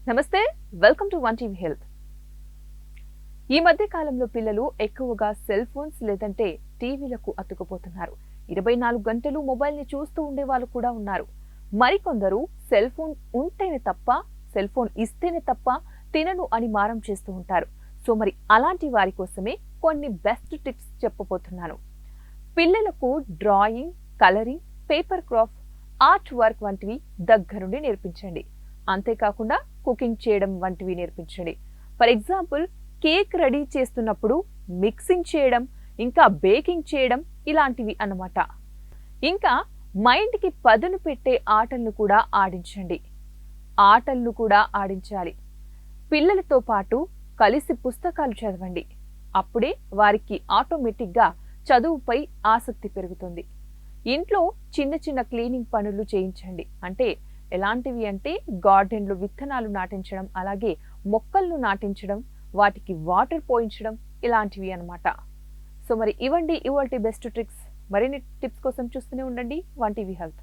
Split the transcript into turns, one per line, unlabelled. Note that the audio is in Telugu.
నమస్తే, welcome to one TV health. ఈ మధ్య కాలంలో పిల్లలు ఎక్కువగా సెల్ ఫోన్స్ లేదంటే టీవీలకు అతుక్కుపోతున్నారు. 24 గంటలు మొబైల్ని చూస్తూ ఉండే వాళ్ళు కూడా ఉన్నారు. మరికొందరు సెల్ ఫోన్ ఉంటేనే తప్ప, సెల్ ఫోన్ ఇస్తేనే తప్ప తినను అని మారం చేస్తూ ఉంటారు. సో మరి అలాంటి వారి కోసమే కొన్ని బెస్ట్ టిప్స్ చెప్పబోతున్నాను. పిల్లలకు drawing, colouring, paper craft, art work వంటివి దగ్గరుండి నేర్పించండి. అంతేకాకుండా కుకింగ్ చేయడం వంటివి నేర్పించండి. ఫర్ ఎగ్జాంపుల్, కేక్ రెడీ చేస్తున్నప్పుడు మిక్సింగ్ చేయడం, ఇంకా బేకింగ్ చేయడం ఇలాంటివి అన్నమాట. ఇంకా మైండ్కి పదును పెట్టే ఆటలను కూడా ఆడించాలి. పిల్లలతో పాటు కలిసి పుస్తకాలు చదవండి. అప్పుడే వారికి ఆటోమేటిక్గా చదువుపై ఆసక్తి పెరుగుతుంది. ఇంట్లో చిన్న చిన్న క్లీనింగ్ పనులు చేయించండి. అంటే ఎలాంటివి అంటే గార్డెన్లో విత్తనాలు నాటించడం, అలాగే మొక్కలను నాటించడం, వాటికి వాటర్ పోయించడం ఇలాంటివి అన్నమాట. సో మరి ఇవ్వండి ఇవాల్టి బెస్ట్ ట్రిక్స్. మరిన్ని టిప్స్ కోసం చూస్తూనే ఉండండి వన్ టీవీ హెల్త్.